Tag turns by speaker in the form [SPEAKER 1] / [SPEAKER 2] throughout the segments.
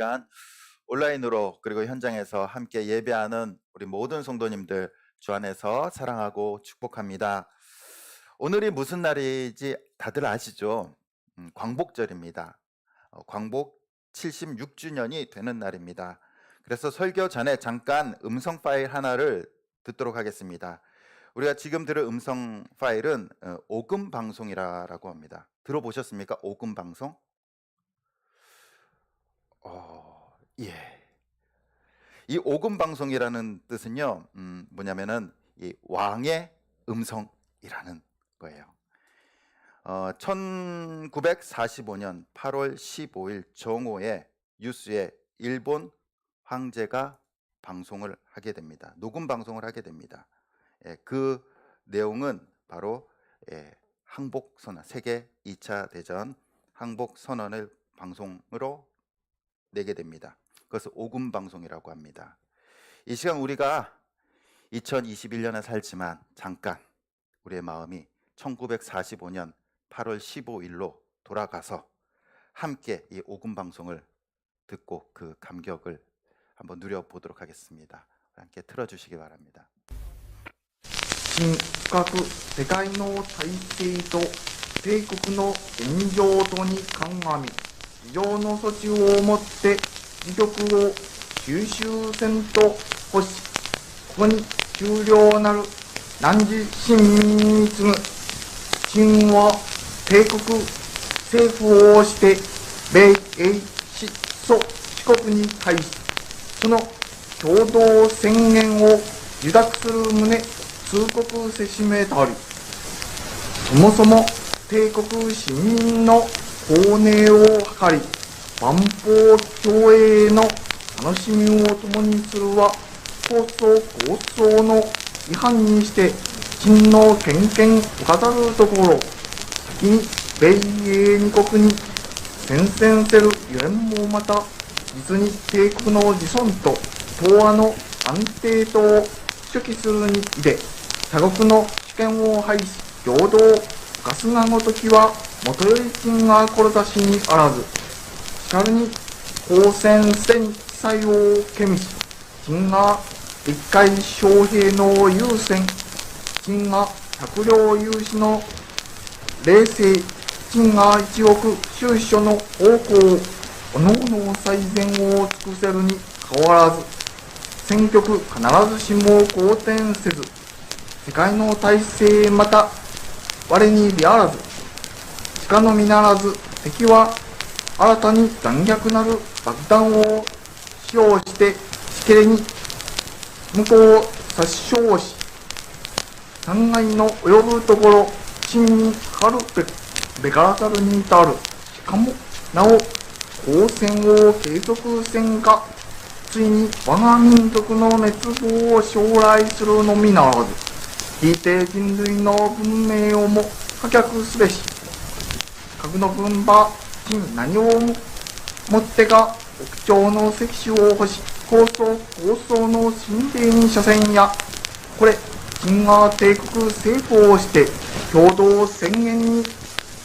[SPEAKER 1] 시간 온라인으로 그리고 현장에서 함께 예배하는 우리 모든 성도님들 주 안에서 사랑하고 축복합니다. 오늘이 무슨 날이지 다들 아시죠? 광복절입니다. 광복 76주년이 되는 날입니다. 그래서 설교 전에 잠깐 음성 파일 하나를 듣도록 하겠습니다. 우리가 지금 들을 음성 파일은 오금 방송이라고 합니다. 들어보셨습니까? 오금 방송? 예. 이 오금 방송이라는 뜻은요, 뭐냐면은 이 왕의 음성이라는 거예요. 1945년 8월 15일 정오에 뉴스에 일본 황제가 방송을 하게 됩니다. 녹음 방송을 하게 됩니다. 그 내용은 바로 항복선언, 세계 2차 대전 항복선언을 방송으로 내게 됩니다. 그것을 오금 방송이라고 합니다. 이 시간 우리가 2021년에 살지만 잠깐 우리의 마음이 1945년 8월 15일로 돌아가서 함께 이 오금 방송을 듣고 그 감격을 한번 누려보도록 하겠습니다. 함께 틀어주시기 바랍니다.
[SPEAKER 2] 新深く世界の体制と帝国の現状とに鑑み非常の措置をもって自局を収集せんと欲しここに終了なる汝親民に次ぐ秦は帝国政府をして米英四蘇四国に対しその共同宣言を受諾する旨通告せしめたりそもそも帝国市民の公寧を図り万邦共栄の楽しみを共にするは放送構想の違反にして秦の権限を飾るところ先に米英二国に宣戦せるゆえんもまた実に帝国の自尊と東亜の安定とを初期するにいで他国の主権を廃し平等ガスがごときはもとより金が志にあらずしかるに公選戦記載をけみし金が立海将兵の優先金が百両有志の冷静金が一億収書の方向おのおの最善を尽くせるに変わらず戦局必ずしも好転せず世界の体制また我にであらず鹿のみならず敵は新たに残虐なる爆弾を使用してしけれに向こうを殺傷し残骸の及ぶところ真にかかるべからざるに至るしかもなお交戦を継続せんかついに我が民族の滅亡を将来するのみならず非定人類の文明をも可逆すべし核の分場金何をもってか屋上の石種を欲し構想の神霊に所詮やこれ金が帝国政府をして共同宣言に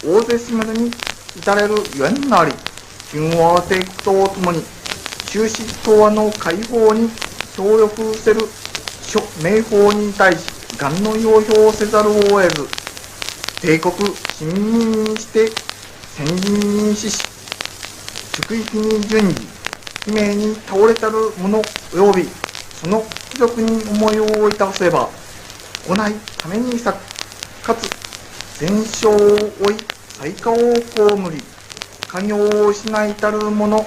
[SPEAKER 2] 大勢しめるに至れるゆえんなり金は帝国とともに終始東亜の解放に協力せる諸名法に対し願の要表せざるを得ず帝国親民にして先人に死し祝域に順次悲鳴に倒れたる者及びその貴族に思いをいたせば来ないために咲くかつ戦勝を追い災禍を被り家業を失いたる者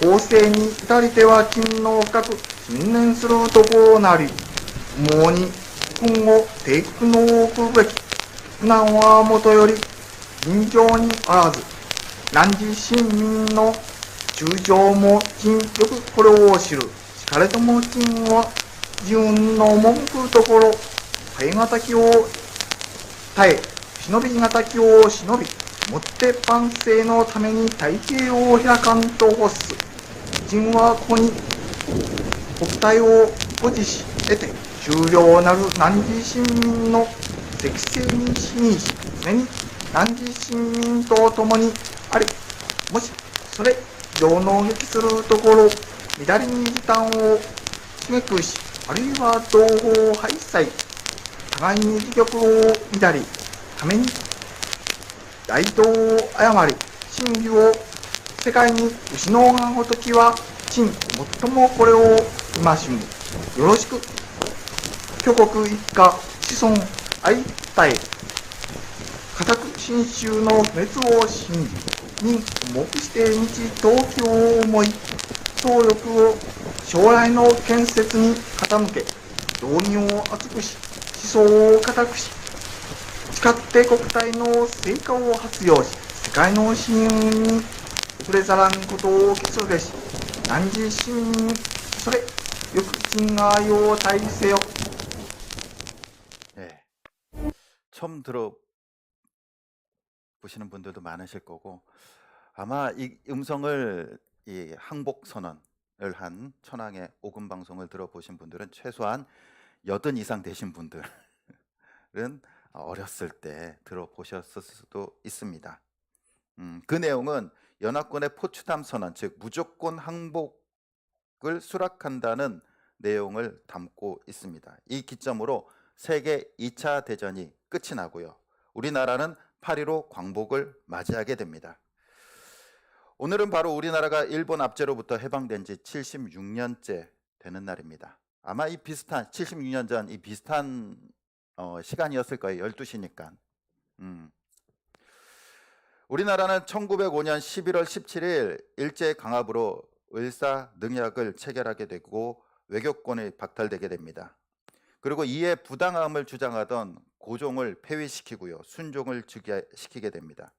[SPEAKER 2] 公正に至りては金の深く信念するところなり思うに今後帝国の置くべき苦難はもとより尋常にあらず汝親民の中将も金よくこれを知るしかれとも金は自運の文句ところ耐え難きを耐え忍び難きを忍びもって万世のために大計を開かんと欲す人はここに国体を保持し得て終了なる汝親民の適正に支任し常に汝親民と共にありもしそれ情の激するところ、乱に時短を示くし、あるいは同胞敗壊、互いに自玉を乱り、ために大道を誤り、真理を世界に失うがごときは、真最もこれを戒しむ。よろしく。挙国一家、子孫愛たえ。家宅信州の滅を信じ、に目して日東京を思い、総力を将来の建設に傾け、道義を厚くし、思想を固くし、誓って国体の成果を発揚し、世界の市民に触れざらんことを基礎でし、汝市民にそれ、よく진가요大せよ。
[SPEAKER 1] 예. 처음 들어보시는 분들도 많으실 거고 아마 이 음성을 이 항복 선언을 한 천황의 오금 방송을 들어보신 분들은 최소한 80 이상 되신 분들은 어렸을 때 들어보셨을 수도 있습니다. 그 내용은 연합군의 포추담 선언, 즉 무조건 항복을 수락한다는 내용을 담고 있습니다. 이 기점으로 세계 2차 대전이 끝이 나고요. 우리나라는 8.15 광복을 맞이하게 됩니다. 오늘은 바로 우리나라가 일본 압제로부터 해방된 지 76년째 되는 날입니다. 아마 이 비슷한 76년 전 이 비슷한 시간이었을 거예요. 12시니까. 우리나라는 1905년 11월 17일 일제 강압으로 을사능약을 체결하게 되고 외교권이 박탈되게 됩니다. 그리고 이에 부당함을 주장하던 고종을 폐위시키고요. 순종을 즉위시키게 됩니다.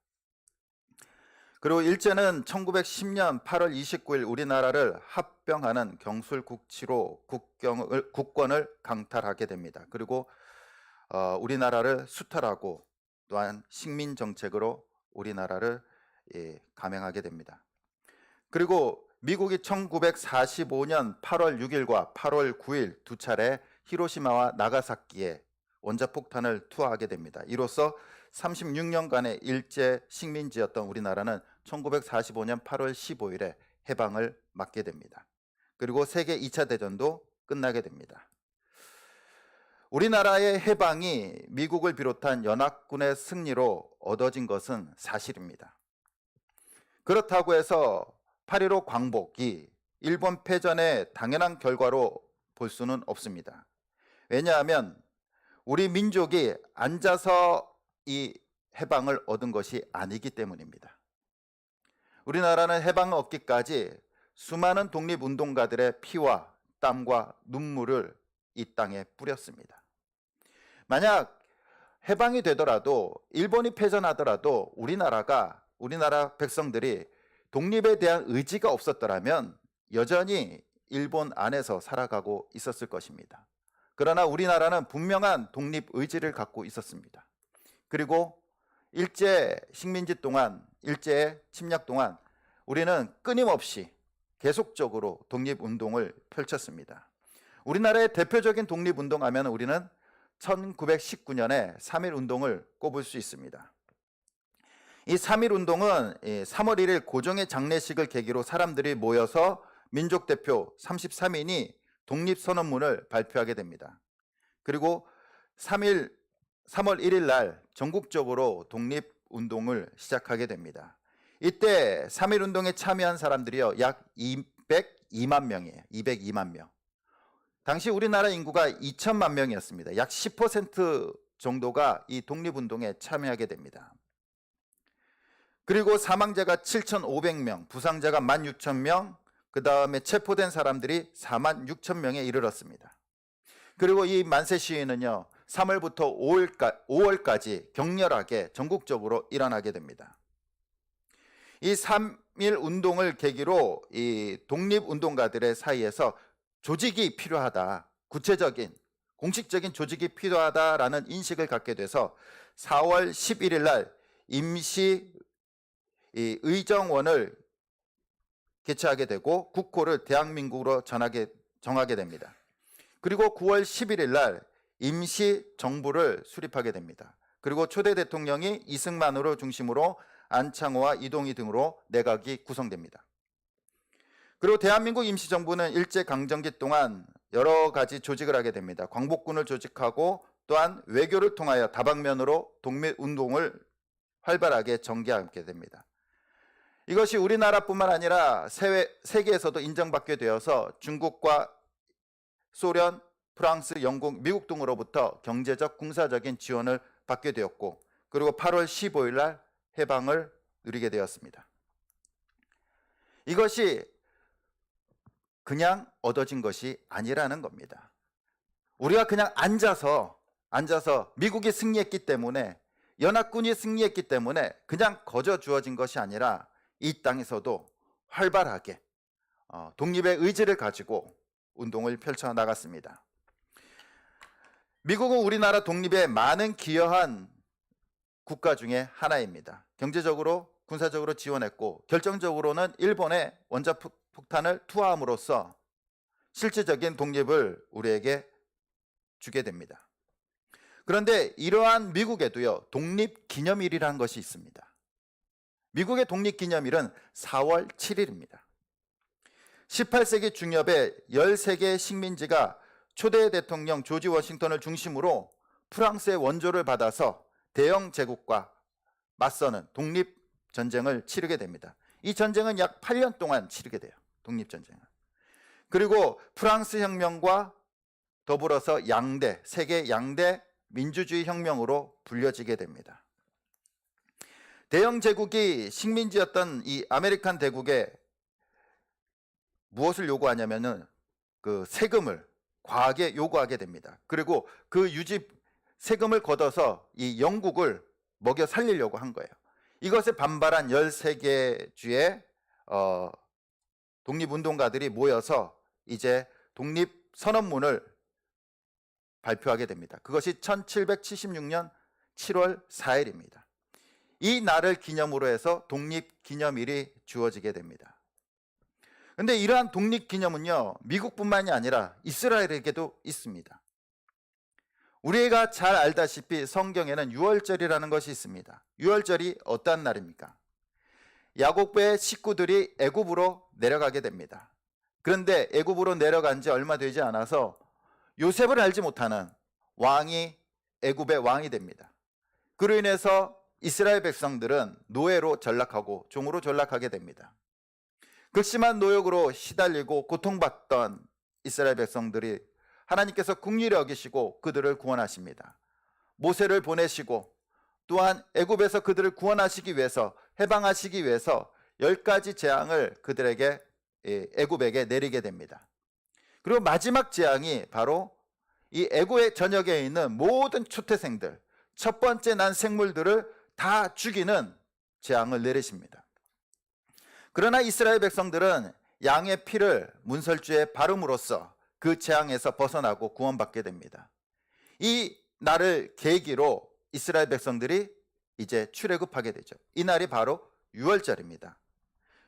[SPEAKER 1] 그리고 일제는 1910년 8월 29일 우리나라를 합병하는 경술국치로 국권을 강탈하게 됩니다. 그리고 우리나라를 수탈하고 또한 식민정책으로 우리나라를 감행하게 됩니다. 그리고 미국이 1945년 8월 6일과 8월 9일 두 차례 히로시마와 나가사키에 원자폭탄을 투하하게 됩니다. 이로써 36년간의 일제 식민지였던 우리나라는 1945년 8월 15일에 해방을 맞게 됩니다. 그리고 세계 2차 대전도 끝나게 됩니다. 우리나라의 해방이 미국을 비롯한 연합군의 승리로 얻어진 것은 사실입니다. 그렇다고 해서 8.15 광복이 일본 패전의 당연한 결과로 볼 수는 없습니다. 왜냐하면 우리 민족이 앉아서 이 해방을 얻은 것이 아니기 때문입니다. 우리나라는 해방을 얻기까지 수많은 독립운동가들의 피와 땀과 눈물을 이 땅에 뿌렸습니다. 만약 해방이 되더라도 일본이 패전하더라도 우리나라 백성들이 독립에 대한 의지가 없었더라면 여전히 일본 안에서 살아가고 있었을 것입니다. 그러나 우리나라는 분명한 독립 의지를 갖고 있었습니다. 그리고 일제 식민지 동안, 일제의 침략 동안 우리는 끊임없이 계속적으로 독립운동을 펼쳤습니다. 우리나라의 대표적인 독립운동하면 우리는 1919년에 3.1운동을 꼽을 수 있습니다. 이 3.1운동은 3월 1일 고종의 장례식을 계기로 사람들이 모여서 민족대표 33인이 독립선언문을 발표하게 됩니다. 그리고 3월 1일 날 전국적으로 독립운동을 시작하게 됩니다. 이때 3.1운동에 참여한 사람들이요 약 202만 명이에요. 202만 명. 당시 우리나라 인구가 2천만 명이었습니다. 약 10% 정도가 이 독립운동에 참여하게 됩니다. 그리고 사망자가 7,500명, 부상자가 16,000명, 그 다음에 체포된 사람들이 46,000명에 이르렀습니다. 그리고 이 만세 시위는요 3월부터 5월까지 격렬하게 전국적으로 일어나게 됩니다. 이 3.1 운동을 계기로 이 독립운동가들의 사이에서 조직이 필요하다, 구체적인 공식적인 조직이 필요하다라는 인식을 갖게 돼서 4월 11일 날 임시 의정원을 개최하게 되고 국호를 대한민국으로 정하게 됩니다. 그리고 9월 11일 날 임시 정부를 수립하게 됩니다. 그리고 초대 대통령이 이승만으로 중심으로 안창호와 이동희 등으로 내각이 구성됩니다. 그리고 대한민국 임시정부는 일제강점기 동안 여러 가지 조직을 하게 됩니다. 광복군을 조직하고 또한 외교를 통하여 다방면으로 독립운동을 활발하게 전개하게 됩니다. 이것이 우리나라뿐만 아니라 세계에서도 인정받게 되어서 중국과 소련, 프랑스, 영국, 미국 등으로부터 경제적, 군사적인 지원을 받게 되었고, 그리고 8월 15일 날 해방을 누리게 되었습니다. 이것이 그냥 얻어진 것이 아니라는 겁니다. 우리가 그냥 앉아서 미국이 승리했기 때문에, 연합군이 승리했기 때문에 그냥 거저 주어진 것이 아니라 이 땅에서도 활발하게 독립의 의지를 가지고 운동을 펼쳐나갔습니다. 미국은 우리나라 독립에 많은 기여한 국가 중에 하나입니다. 경제적으로, 군사적으로 지원했고, 결정적으로는 일본의 원자폭탄을 투하함으로써 실질적인 독립을 우리에게 주게 됩니다. 그런데 이러한 미국에도요, 독립기념일이라는 것이 있습니다. 미국의 독립기념일은 4월 7일입니다. 18세기 중엽에 13개의 식민지가 초대 대통령 조지 워싱턴을 중심으로 프랑스의 원조를 받아서 대영 제국과 맞서는 독립전쟁을 치르게 됩니다. 이 전쟁은 약 8년 동안 치르게 돼요. 독립전쟁은. 그리고 프랑스 혁명과 더불어서 세계 양대 민주주의 혁명으로 불려지게 됩니다. 대영 제국이 식민지였던 이 아메리칸 대국에 무엇을 요구하냐면은 그 세금을 과하게 요구하게 됩니다. 그리고 그 세금을 걷어서 이 영국을 먹여 살리려고 한 거예요. 이것에 반발한 13개 주의 독립운동가들이 모여서 이제 독립선언문을 발표하게 됩니다. 그것이 1776년 7월 4일입니다. 이 날을 기념으로 해서 독립기념일이 주어지게 됩니다. 그런데 이러한 독립기념은요, 미국뿐만이 아니라 이스라엘에게도 있습니다. 우리가 잘 알다시피 성경에는 유월절이라는 것이 있습니다. 유월절이 어떠한 날입니까? 야곱의 식구들이 애굽으로 내려가게 됩니다. 그런데 애굽으로 내려간 지 얼마 되지 않아서 요셉을 알지 못하는 왕이 애굽의 왕이 됩니다. 그로 인해서 이스라엘 백성들은 노예로 전락하고 종으로 전락하게 됩니다. 극심한 노역으로 시달리고 고통받던 이스라엘 백성들이 하나님께서 긍휼히 여기시고 그들을 구원하십니다. 모세를 보내시고 또한 애굽에서 그들을 구원하시기 위해서, 해방하시기 위해서 10가지 재앙을 그들에게, 애굽에게 내리게 됩니다. 그리고 마지막 재앙이 바로 이 애굽의 전역에 있는 모든 초태생들, 첫 번째 난 생물들을 다 죽이는 재앙을 내리십니다. 그러나 이스라엘 백성들은 양의 피를 문설주에 바름으로써 그 재앙에서 벗어나고 구원받게 됩니다. 이 날을 계기로 이스라엘 백성들이 이제 출애굽하게 되죠. 이 날이 바로 유월절입니다.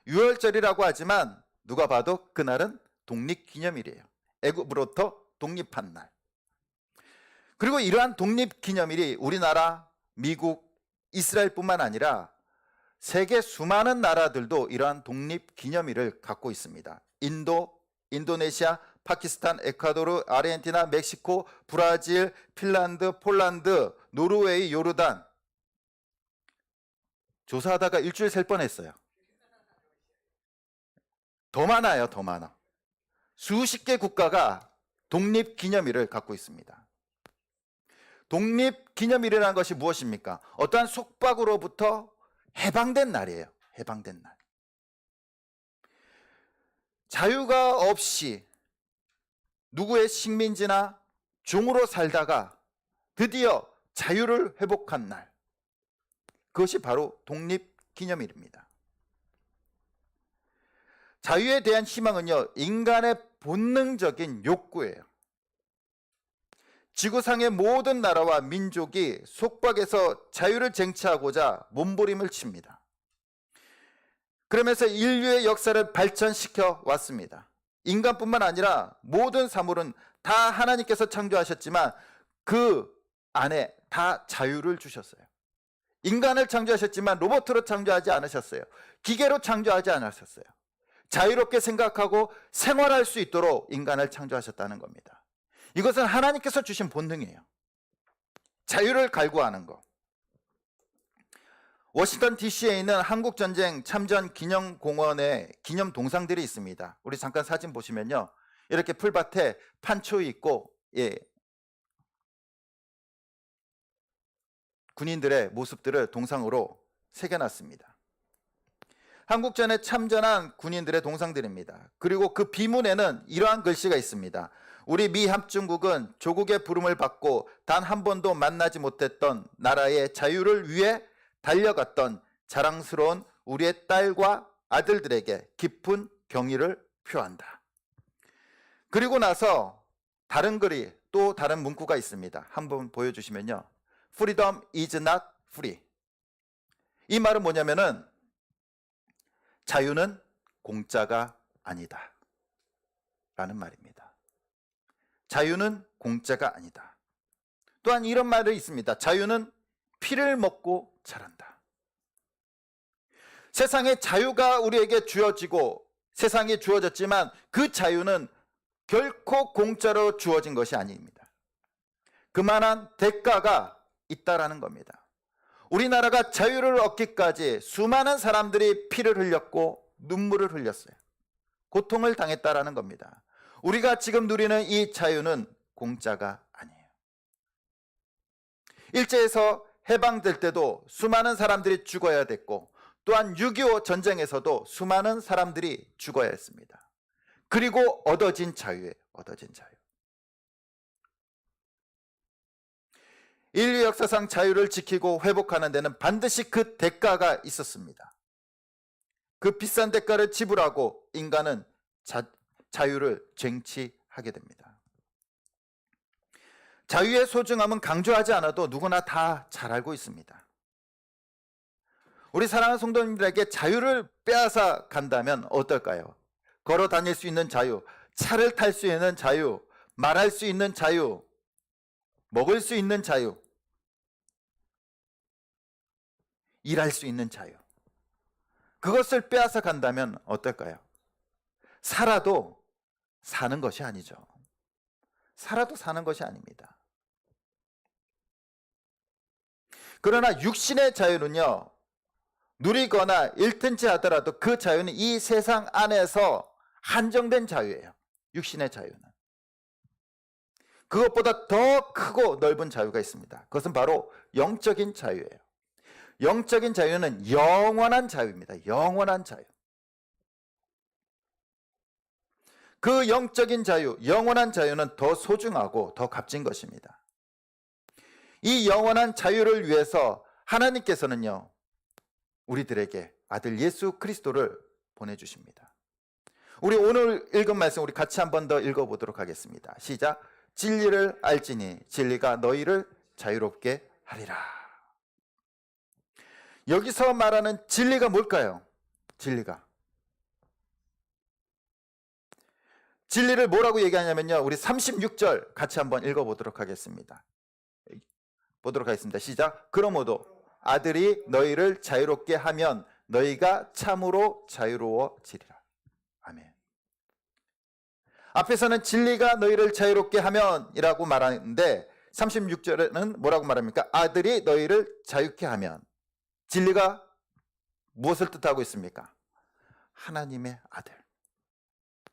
[SPEAKER 1] 유월절이라고 하지만 누가 봐도 그날은 독립기념일이에요. 애굽으로부터 독립한 날. 그리고 이러한 독립기념일이 우리나라, 미국, 이스라엘뿐만 아니라 세계 수많은 나라들도 이러한 독립기념일을 갖고 있습니다. 인도, 인도네시아, 파키스탄, 에콰도르, 아르헨티나, 멕시코, 브라질, 핀란드, 폴란드, 노르웨이, 요르단. 조사하다가 일주일 셀 뻔했어요. 더 많아요, 더 많아. 수십 개 국가가 독립기념일을 갖고 있습니다. 독립기념일이라는 것이 무엇입니까? 어떠한 속박으로부터 해방된 날이에요. 해방된 날. 자유가 없이 누구의 식민지나 종으로 살다가 드디어 자유를 회복한 날. 그것이 바로 독립기념일입니다. 자유에 대한 희망은요, 인간의 본능적인 욕구예요. 지구상의 모든 나라와 민족이 속박에서 자유를 쟁취하고자 몸부림을 칩니다. 그러면서 인류의 역사를 발전시켜 왔습니다. 인간뿐만 아니라 모든 사물은 다 하나님께서 창조하셨지만 그 안에 다 자유를 주셨어요. 인간을 창조하셨지만 로봇으로 창조하지 않으셨어요. 기계로 창조하지 않으셨어요. 자유롭게 생각하고 생활할 수 있도록 인간을 창조하셨다는 겁니다. 이것은 하나님께서 주신 본능이에요. 자유를 갈구하는 것. 워싱턴 DC에 있는 한국전쟁 참전 기념공원에 기념 동상들이 있습니다. 우리 잠깐 사진 보시면요, 이렇게 풀밭에 판초 있고, 군인들의 모습들을 동상으로 새겨놨습니다. 한국전에 참전한 군인들의 동상들입니다. 그리고 그 비문에는 이러한 글씨가 있습니다. 우리 미 합중국은 조국의 부름을 받고 단 한 번도 만나지 못했던 나라의 자유를 위해 달려갔던 자랑스러운 우리의 딸과 아들들에게 깊은 경의를 표한다. 그리고 나서 다른 글이, 또 다른 문구가 있습니다. 한번 보여주시면요, Freedom is not free. 이 말은 뭐냐면은 자유는 공짜가 아니다 라는 말입니다. 자유는 공짜가 아니다. 또한 이런 말이 있습니다. 자유는 피를 먹고 자란다. 세상에 자유가 우리에게 주어지고 세상에 주어졌지만 그 자유는 결코 공짜로 주어진 것이 아닙니다. 그만한 대가가 있다라는 겁니다. 우리나라가 자유를 얻기까지 수많은 사람들이 피를 흘렸고 눈물을 흘렸어요. 고통을 당했다라는 겁니다. 우리가 지금 누리는 이 자유는 공짜가 아니에요. 일제에서 해방될 때도 수많은 사람들이 죽어야 됐고, 또한 6.25 전쟁에서도 수많은 사람들이 죽어야 했습니다. 그리고 얻어진 자유예요. 얻어진 자유. 인류 역사상 자유를 지키고 회복하는 데는 반드시 그 대가가 있었습니다. 그 비싼 대가를 지불하고 인간은 자유를 쟁취하게 됩니다. 자유의 소중함은 강조하지 않아도 누구나 다 잘 알고 있습니다. 우리 사랑하는 성도님들에게 자유를 빼앗아 간다면 어떨까요? 걸어 다닐 수 있는 자유, 차를 탈 수 있는 자유, 말할 수 있는 자유, 먹을 수 있는 자유, 일할 수 있는 자유. 그것을 빼앗아 간다면 어떨까요? 살아도 사는 것이 아니죠. 살아도 사는 것이 아닙니다. 그러나 육신의 자유는요, 누리거나 잃든지 하더라도 그 자유는 이 세상 안에서 한정된 자유예요. 육신의 자유는. 그것보다 더 크고 넓은 자유가 있습니다. 그것은 바로 영적인 자유예요. 영적인 자유는 영원한 자유입니다. 영원한 자유. 그 영적인 자유, 영원한 자유는 더 소중하고 더 값진 것입니다. 이 영원한 자유를 위해서 하나님께서는요, 우리들에게 아들 예수 그리스도를 보내주십니다. 우리 오늘 읽은 말씀 우리 같이 한 번 더 읽어보도록 하겠습니다. 시작. 진리를 알지니 진리가 너희를 자유롭게 하리라. 여기서 말하는 진리가 뭘까요? 진리를 뭐라고 얘기하냐면요, 우리 36절 같이 한번 읽어보도록 하겠습니다. 보도록 하겠습니다. 시작. 그러므로 아들이 너희를 자유롭게 하면 너희가 참으로 자유로워지리라. 아멘. 앞에서는 진리가 너희를 자유롭게 하면 이라고 말하는데 36절에는 뭐라고 말합니까? 아들이 너희를 자유케 하면. 진리가 무엇을 뜻하고 있습니까? 하나님의 아들.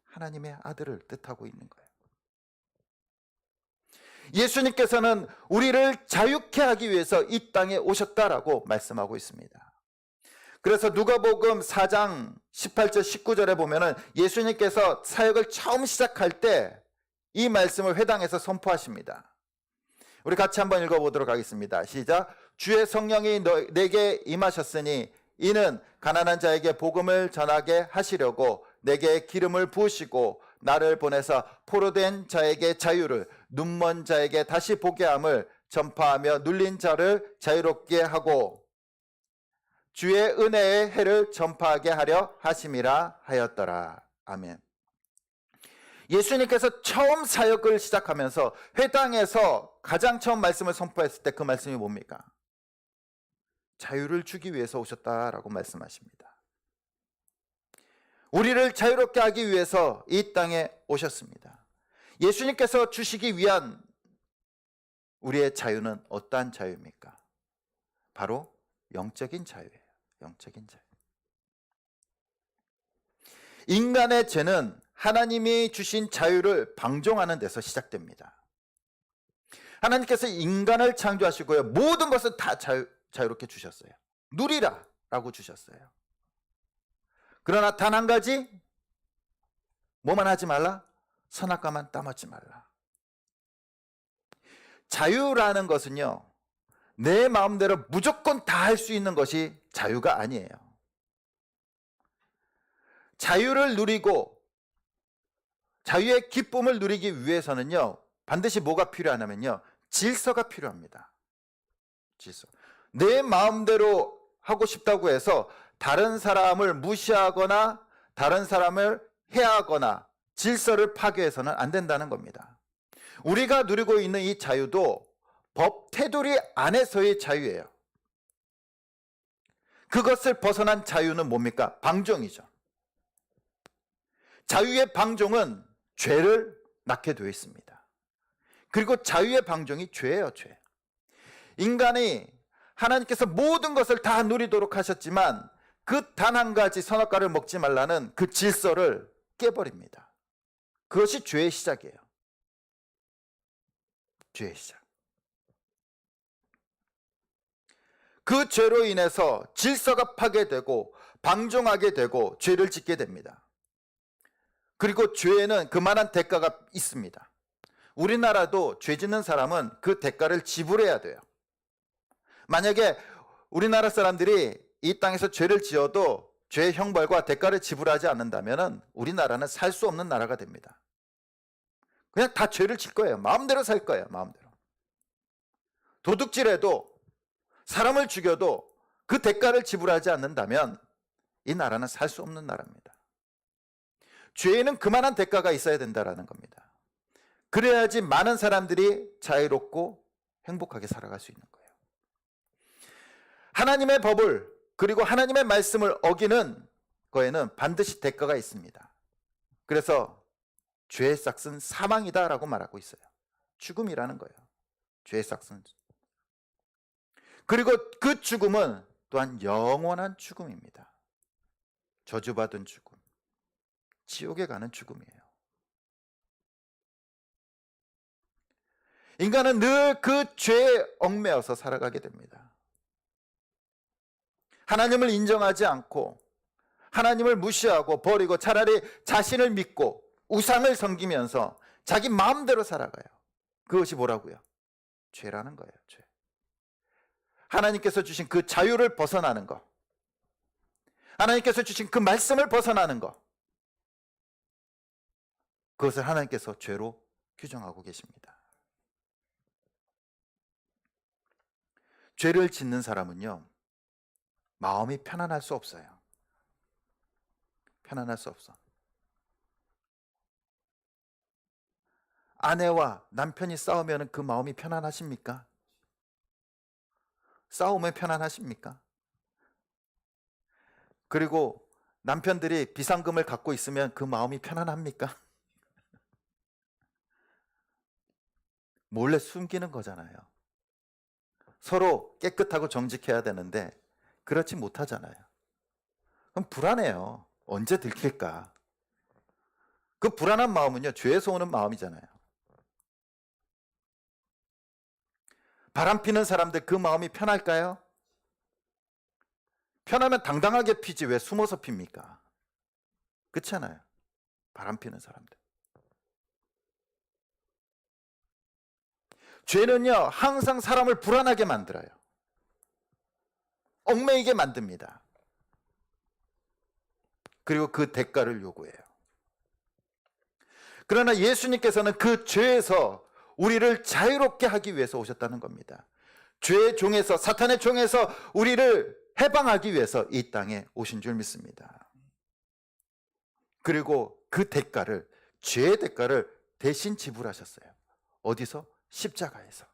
[SPEAKER 1] 하나님의 아들을 뜻하고 있는 거예요. 예수님께서는 우리를 자유케 하기 위해서 이 땅에 오셨다라고 말씀하고 있습니다. 그래서 누가복음 4장 18절 19절에 보면은 예수님께서 사역을 처음 시작할 때 이 말씀을 회당에서 선포하십니다. 우리 같이 한번 읽어보도록 하겠습니다. 시작. 주의 성령이 내게 임하셨으니 이는 가난한 자에게 복음을 전하게 하시려고 내게 기름을 부으시고 나를 보내서 포로된 자에게 자유를, 눈먼 자에게 다시 보게 함을 전파하며 눌린 자를 자유롭게 하고 주의 은혜의 해를 전파하게 하려 하심이라 하였더라. 아멘. 예수님께서 처음 사역을 시작하면서 회당에서 가장 처음 말씀을 선포했을 때 그 말씀이 뭡니까? 자유를 주기 위해서 오셨다라고 말씀하십니다. 우리를 자유롭게 하기 위해서 이 땅에 오셨습니다. 예수님께서 주시기 위한 우리의 자유는 어떠한 자유입니까? 바로 영적인 자유예요. 영적인 자유. 인간의 죄는 하나님이 주신 자유를 방종하는 데서 시작됩니다. 하나님께서 인간을 창조하시고요, 모든 것을 다 자유롭게 주셨어요. 누리라 라고 주셨어요. 그러나 단 한 가지, 뭐만 하지 말라? 선악과만 따먹지 말라. 자유라는 것은요, 내 마음대로 무조건 다 할 수 있는 것이 자유가 아니에요. 자유를 누리고 자유의 기쁨을 누리기 위해서는요, 반드시 뭐가 필요하냐면요, 질서가 필요합니다. 질서. 내 마음대로 하고 싶다고 해서 다른 사람을 무시하거나 다른 사람을 해하거나 질서를 파괴해서는 안 된다는 겁니다. 우리가 누리고 있는 이 자유도 법 테두리 안에서의 자유예요. 그것을 벗어난 자유는 뭡니까? 방종이죠. 자유의 방종은 죄를 낳게 되어 있습니다. 그리고 자유의 방종이 죄예요, 죄. 인간이 하나님께서 모든 것을 다 누리도록 하셨지만 그 단 한 가지 선악과를 먹지 말라는 그 질서를 깨버립니다. 그것이 죄의 시작이에요. 죄의 시작. 그 죄로 인해서 질서가 파괴되고 방종하게 되고 죄를 짓게 됩니다. 그리고 죄에는 그만한 대가가 있습니다. 우리나라도 죄 짓는 사람은 그 대가를 지불해야 돼요. 만약에 우리나라 사람들이 이 땅에서 죄를 지어도 죄의 형벌과 대가를 지불하지 않는다면 우리나라는 살 수 없는 나라가 됩니다. 그냥 다 죄를 질 거예요. 마음대로 살 거예요. 마음대로. 도둑질해도 사람을 죽여도 그 대가를 지불하지 않는다면 이 나라는 살 수 없는 나라입니다. 죄에는 그만한 대가가 있어야 된다는 겁니다. 그래야지 많은 사람들이 자유롭고 행복하게 살아갈 수 있는 거예요. 하나님의 법을 그리고 하나님의 말씀을 어기는 거에는 반드시 대가가 있습니다. 그래서 죄의 삭은 사망이다 라고 말하고 있어요. 죽음이라는 거예요. 죄의 삭은. 그리고 그 죽음은 또한 영원한 죽음입니다. 저주받은 죽음, 지옥에 가는 죽음이에요. 인간은 늘 그 죄에 얽매여서 살아가게 됩니다. 하나님을 인정하지 않고 하나님을 무시하고 버리고 차라리 자신을 믿고 우상을 섬기면서 자기 마음대로 살아가요. 그것이 뭐라고요? 죄라는 거예요. 죄. 하나님께서 주신 그 자유를 벗어나는 것, 하나님께서 주신 그 말씀을 벗어나는 것, 그것을 하나님께서 죄로 규정하고 계십니다. 죄를 짓는 사람은요, 마음이 편안할 수 없어요. 편안할 수 없어. 아내와 남편이 싸우면 그 마음이 편안하십니까? 싸우면 편안하십니까? 그리고 남편들이 비상금을 갖고 있으면 그 마음이 편안합니까? 몰래 숨기는 거잖아요. 서로 깨끗하고 정직해야 되는데 그렇지 못하잖아요. 그럼 불안해요. 언제 들킬까? 그 불안한 마음은요, 죄에서 오는 마음이잖아요. 바람 피는 사람들 그 마음이 편할까요? 편하면 당당하게 피지 왜 숨어서 핍니까? 그렇잖아요. 바람 피는 사람들. 죄는요, 항상 사람을 불안하게 만들어요. 얽매이게 만듭니다. 그리고 그 대가를 요구해요. 그러나 예수님께서는 그 죄에서 우리를 자유롭게 하기 위해서 오셨다는 겁니다. 죄의 종에서, 사탄의 종에서 우리를 해방하기 위해서 이 땅에 오신 줄 믿습니다. 그리고 그 대가를, 죄의 대가를 대신 지불하셨어요. 어디서? 십자가에서.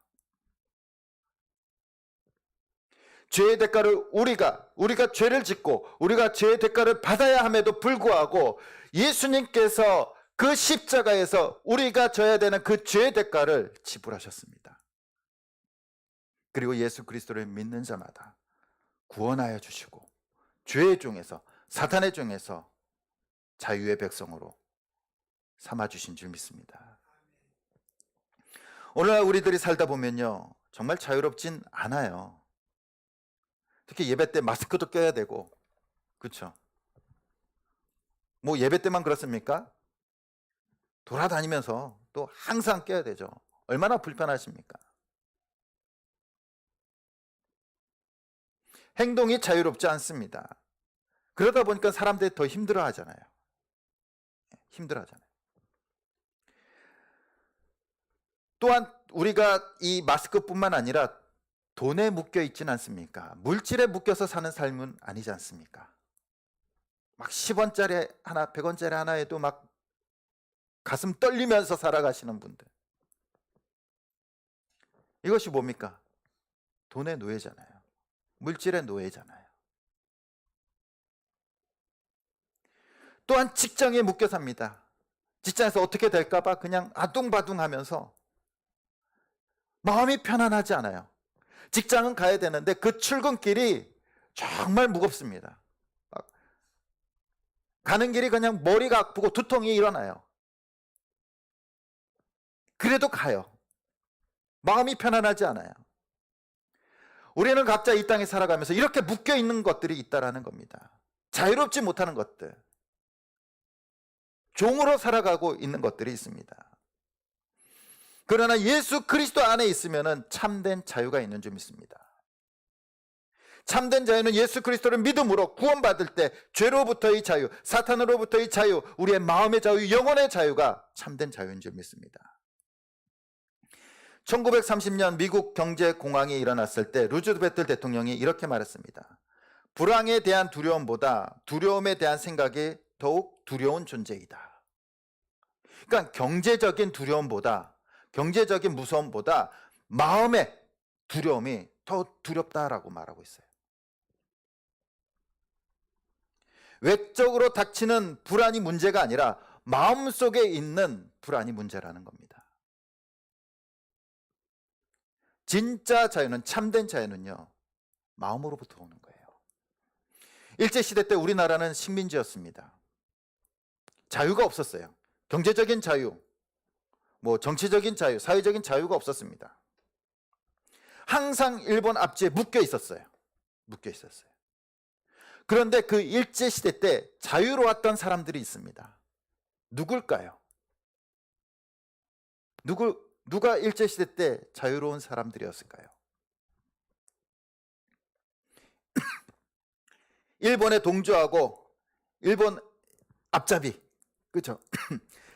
[SPEAKER 1] 죄의 대가를 우리가 죄를 짓고 우리가 죄의 대가를 받아야 함에도 불구하고 예수님께서 그 십자가에서 우리가 져야 되는 그 죄의 대가를 지불하셨습니다. 그리고 예수 그리스도를 믿는 자마다 구원하여 주시고 죄의 종에서, 사탄의 종에서 자유의 백성으로 삼아주신 줄 믿습니다. 오늘날 우리들이 살다 보면요, 정말 자유롭진 않아요. 특히 예배 때 마스크도 껴야 되고, 그렇죠? 뭐 예배 때만 그렇습니까? 돌아다니면서 또 항상 껴야 되죠. 얼마나 불편하십니까? 행동이 자유롭지 않습니다. 그러다 보니까 사람들이 더 힘들어 하잖아요. 또한 우리가 이 마스크뿐만 아니라 돈에 묶여 있지는 않습니까? 물질에 묶여서 사는 삶은 아니지 않습니까? 막 10원짜리 하나, 100원짜리 하나에도 막 가슴 떨리면서 살아가시는 분들. 이것이 뭡니까? 돈의 노예잖아요. 물질의 노예잖아요. 또한 직장에 묶여 삽니다. 직장에서 어떻게 될까 봐 그냥 아둥바둥하면서 마음이 편안하지 않아요. 직장은 가야 되는데 그 출근길이 정말 무겁습니다. 가는 길이 그냥 머리가 아프고 두통이 일어나요. 그래도 가요. 마음이 편안하지 않아요. 우리는 각자 이 땅에 살아가면서 이렇게 묶여 있는 것들이 있다라는 겁니다. 자유롭지 못하는 것들, 종으로 살아가고 있는 것들이 있습니다. 그러나 예수 그리스도 안에 있으면 참된 자유가 있는 줄 믿습니다. 참된 자유는 예수 그리스도를 믿음으로 구원받을 때 죄로부터의 자유, 사탄으로부터의 자유, 우리의 마음의 자유, 영혼의 자유가 참된 자유인 줄 믿습니다. 1930년 미국 경제공황이 일어났을 때 루즈벨트 대통령이 이렇게 말했습니다. 불황에 대한 두려움보다 두려움에 대한 생각이 더욱 두려운 존재이다. 그러니까 경제적인 두려움보다, 경제적인 무서움보다 마음의 두려움이 더 두렵다라고 말하고 있어요. 외적으로 닥치는 불안이 문제가 아니라 마음속에 있는 불안이 문제라는 겁니다. 진짜 자유는, 참된 자유는요, 마음으로부터 오는 거예요. 일제시대 때 우리나라는 식민지였습니다. 자유가 없었어요. 경제적인 자유, 뭐 정치적인 자유, 사회적인 자유가 없었습니다. 항상 일본 압제에 묶여 있었어요. 그런데 그 일제시대 때 자유로웠던 사람들이 있습니다. 누굴까요? 누가 일제시대 때 자유로운 사람들이었을까요? 일본의 동조하고 일본 앞잡이, 그렇죠?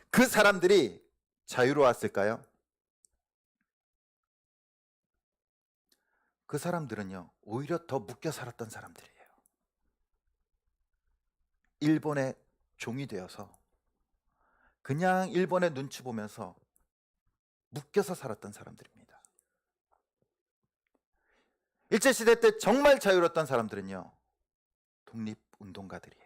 [SPEAKER 1] 그 사람들이 자유로웠을까요? 그 사람들은요, 오히려 더 묶여 살았던 사람들이에요. 일본의 종이 되어서 그냥 일본의 눈치 보면서 묶여서 살았던 사람들입니다. 일제시대 때 정말 자유로웠던 사람들은요, 독립운동가들이에요.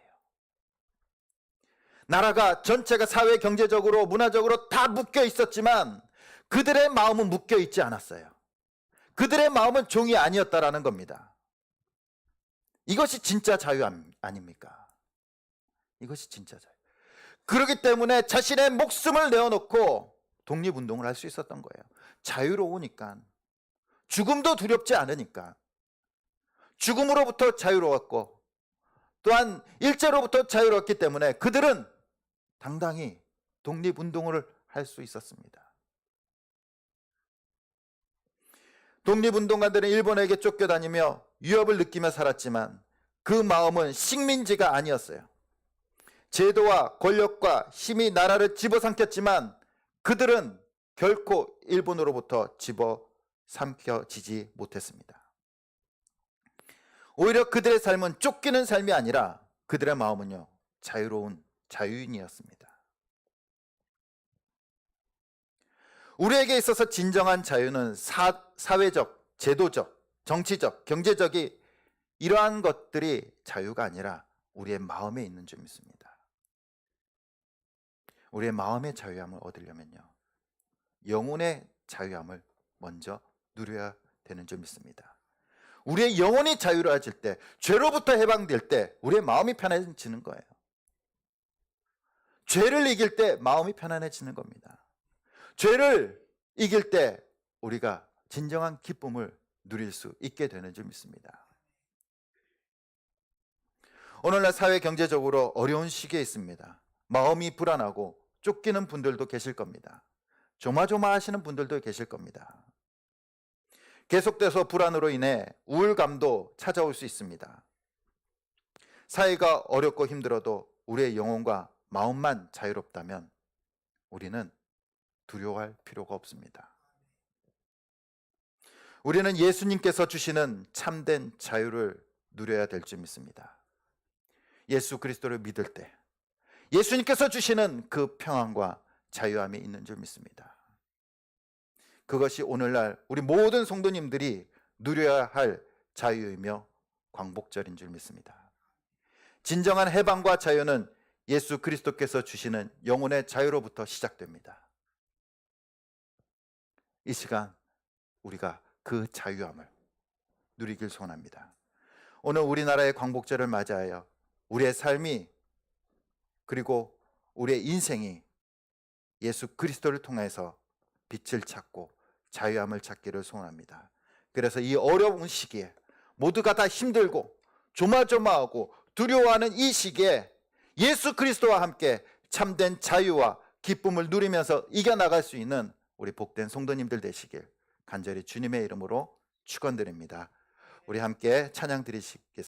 [SPEAKER 1] 나라가 전체가 사회, 경제적으로, 문화적으로 다 묶여 있었지만 그들의 마음은 묶여 있지 않았어요. 그들의 마음은 종이 아니었다라는 겁니다. 이것이 진짜 자유 아닙니까? 이것이 진짜 자유. 그렇기 때문에 자신의 목숨을 내어놓고 독립운동을 할 수 있었던 거예요. 자유로우니까, 죽음도 두렵지 않으니까, 죽음으로부터 자유로웠고 또한 일제로부터 자유로웠기 때문에 그들은 당당히 독립운동을 할 수 있었습니다. 독립운동가들은 일본에게 쫓겨다니며 위협을 느끼며 살았지만 그 마음은 식민지가 아니었어요. 제도와 권력과 힘이 나라를 집어삼켰지만 그들은 결코 일본으로부터 집어삼켜지지 못했습니다. 오히려 그들의 삶은 쫓기는 삶이 아니라 그들의 마음은요, 자유로운 자유인이었습니다. 우리에게 있어서 진정한 자유는 사회적, 제도적, 정치적, 경제적이 이러한 것들이 자유가 아니라 우리의 마음에 있는 줄 믿습니다. 우리의 마음의 자유함을 얻으려면요, 영혼의 자유함을 먼저 누려야 되는 줄 믿습니다. 우리의 영혼이 자유로워질 때, 죄로부터 해방될 때 우리의 마음이 편안해지는 거예요. 죄를 이길 때 마음이 편안해지는 겁니다. 죄를 이길 때 우리가 진정한 기쁨을 누릴 수 있게 되는 줄 믿습니다. 오늘날 사회 경제적으로 어려운 시기에 있습니다. 마음이 불안하고 쫓기는 분들도 계실 겁니다. 조마조마하시는 분들도 계실 겁니다. 계속돼서 불안으로 인해 우울감도 찾아올 수 있습니다. 사회가 어렵고 힘들어도 우리의 영혼과 마음만 자유롭다면 우리는 두려워할 필요가 없습니다. 우리는 예수님께서 주시는 참된 자유를 누려야 될 줄 믿습니다. 예수 그리스도를 믿을 때 예수님께서 주시는 그 평안과 자유함이 있는 줄 믿습니다. 그것이 오늘날 우리 모든 성도님들이 누려야 할 자유이며 광복절인 줄 믿습니다. 진정한 해방과 자유는 예수 그리스도께서 주시는 영혼의 자유로부터 시작됩니다. 이 시간 우리가 그 자유함을 누리길 소원합니다. 오늘 우리나라의 광복절을 맞이하여 우리의 삶이, 그리고 우리의 인생이 예수 그리스도를 통해서 빛을 찾고 자유함을 찾기를 소원합니다. 그래서 이 어려운 시기에 모두가 다 힘들고 조마조마하고 두려워하는 이 시기에 예수 그리스도와 함께 참된 자유와 기쁨을 누리면서 이겨나갈 수 있는 우리 복된 성도님들 되시길 간절히 주님의 이름으로 축원드립니다. 우리 함께 찬양 드리시겠습니다.